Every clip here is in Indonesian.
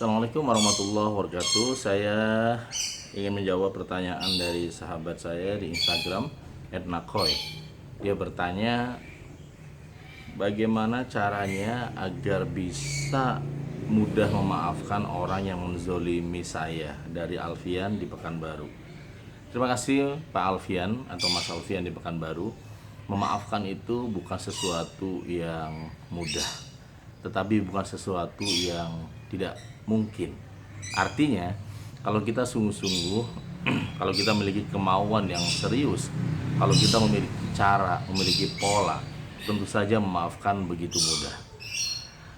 Assalamualaikum warahmatullahi wabarakatuh. Saya ingin menjawab pertanyaan dari sahabat saya di Instagram @nakoy. Dia bertanya, bagaimana caranya agar bisa mudah memaafkan orang yang menzolimi saya, dari Alfian di Pekanbaru. Terima kasih Pak Alfian atau Mas Alfian di Pekanbaru. Memaafkan itu bukan sesuatu yang mudah, tetapi bukan sesuatu yang tidak mungkin. Artinya, kalau kita sungguh-sungguh, kalau kita memiliki kemauan yang serius, kalau kita memiliki cara, memiliki pola, tentu saja memaafkan begitu mudah.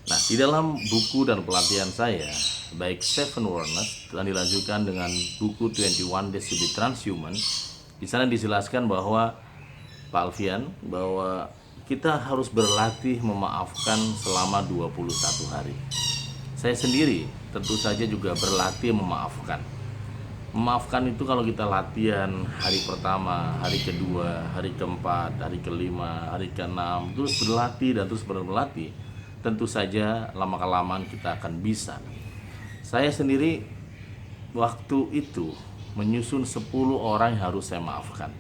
Nah, di dalam buku dan pelatihan saya, baik Seven Awareness telah dilanjutkan dengan buku 21 Days to be Transhuman. Di sana dijelaskan bahwa Pak Alfian, bahwa kita harus berlatih memaafkan selama 21 hari. Saya sendiri tentu saja juga berlatih memaafkan. Memaafkan itu kalau kita latihan hari pertama, hari kedua, hari keempat, hari kelima, hari keenam, terus berlatih dan terus berlatih, tentu saja lama-kelamaan kita akan bisa. Saya sendiri waktu itu menyusun 10 orang yang harus saya maafkan.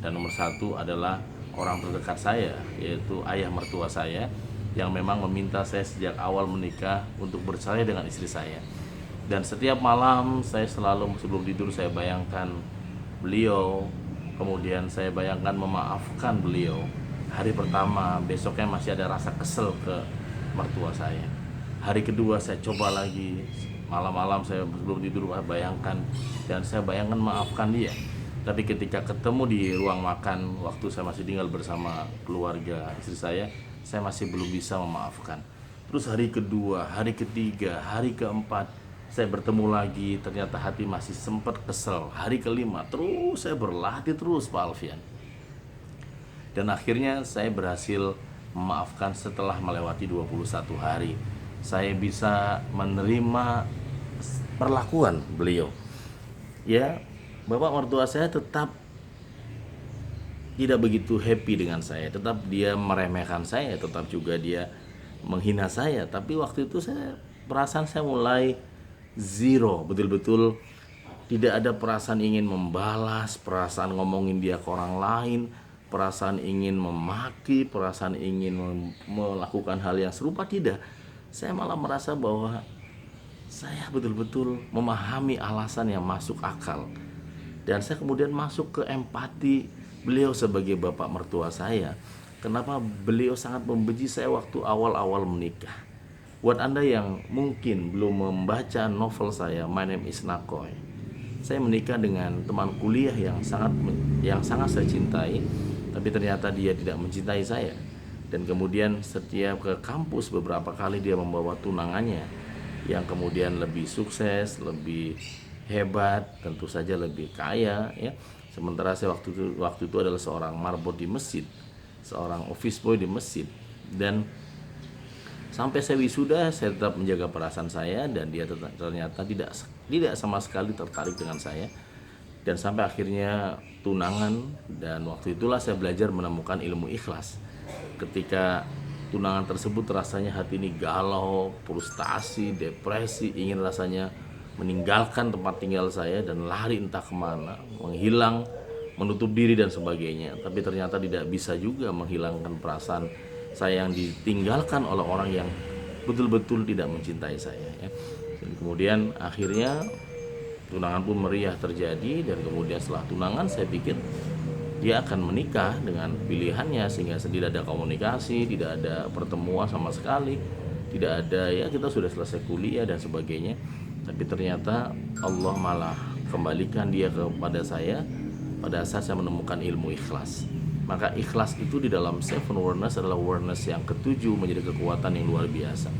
Dan nomor satu adalah orang terdekat saya, yaitu ayah mertua saya, yang memang meminta saya sejak awal menikah untuk bercerai dengan istri saya. Dan setiap malam saya selalu sebelum tidur saya bayangkan beliau, kemudian saya bayangkan memaafkan beliau. Hari pertama, besoknya masih ada rasa kesel ke mertua saya. Hari kedua saya coba lagi, malam-malam saya sebelum tidur bayangkan, dan saya bayangkan maafkan dia. Tapi ketika ketemu di ruang makan, waktu saya masih tinggal bersama keluarga istri saya masih belum bisa memaafkan. Terus hari kedua, hari ketiga, hari keempat, saya bertemu lagi, ternyata hati masih sempat kesel. Hari kelima, terus saya berlatih terus Pak Alfian. Dan akhirnya saya berhasil memaafkan setelah melewati 21 hari. Saya bisa menerima perlakuan beliau. Ya, bapak mertua saya tetap tidak begitu happy dengan saya, tetap dia meremehkan saya, tetap juga dia menghina saya. Tapi waktu itu perasaan saya mulai zero, betul-betul tidak ada perasaan ingin membalas, perasaan ngomongin dia ke orang lain, perasaan ingin memaki, perasaan ingin melakukan hal yang serupa, tidak. Saya malah merasa bahwa saya betul-betul memahami alasan yang masuk akal. Dan saya kemudian masuk ke empati beliau sebagai bapak mertua saya. Kenapa beliau sangat membenci saya waktu awal-awal menikah. Buat Anda yang mungkin belum membaca novel saya, My Name is Nakoy, saya menikah dengan teman kuliah yang sangat saya cintai, tapi ternyata dia tidak mencintai saya. Dan kemudian setiap ke kampus beberapa kali dia membawa tunangannya yang kemudian lebih sukses, lebih hebat, tentu saja lebih kaya, ya. Sementara saya waktu itu adalah seorang marbot di masjid, seorang office boy di masjid. Dan sampai saya wisuda, saya tetap menjaga perasaan saya, dan dia ternyata tidak sama sekali tertarik dengan saya. Dan sampai akhirnya tunangan, dan waktu itulah saya belajar menemukan ilmu ikhlas. Ketika tunangan tersebut rasanya hati ini galau, frustasi, depresi, ingin rasanya meninggalkan tempat tinggal saya dan lari entah kemana, menghilang, menutup diri dan sebagainya. Tapi ternyata tidak bisa juga menghilangkan perasaan saya yang ditinggalkan oleh orang yang betul-betul tidak mencintai saya, ya. Dan kemudian akhirnya tunangan pun meriah terjadi. Dan kemudian setelah tunangan saya pikir dia akan menikah dengan pilihannya, sehingga tidak ada komunikasi, tidak ada pertemuan sama sekali, tidak ada, ya kita sudah selesai kuliah dan sebagainya. Tapi ternyata Allah malah kembalikan dia kepada saya pada saat saya menemukan ilmu ikhlas. Maka ikhlas itu di dalam Seven Awareness adalah awareness yang ketujuh, menjadi kekuatan yang luar biasa.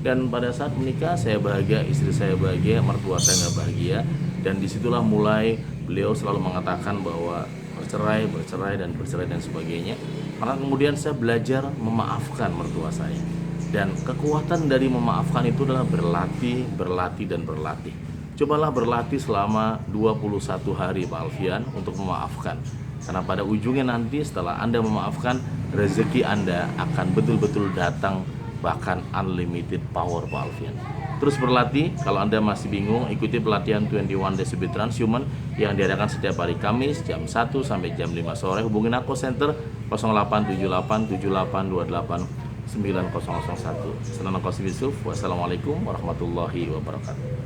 Dan pada saat menikah saya bahagia, istri saya bahagia, mertua saya nggak bahagia. Dan disitulah mulai beliau selalu mengatakan bahwa bercerai dan sebagainya. Maka kemudian saya belajar memaafkan mertua saya. Dan kekuatan dari memaafkan itu adalah berlatih. Cobalah berlatih selama 21 hari Pak Alfian untuk memaafkan. Karena pada ujungnya nanti setelah Anda memaafkan, rezeki Anda akan betul-betul datang, bahkan unlimited power Pak Alfian. Terus berlatih. Kalau Anda masih bingung, ikuti pelatihan 21 Days to be Transhuman yang diadakan setiap hari Kamis jam 1 sampai jam 5 sore. Hubungin aku center 087878289001. Senang Yusuf. Wassalamualaikum warahmatullahi wabarakatuh.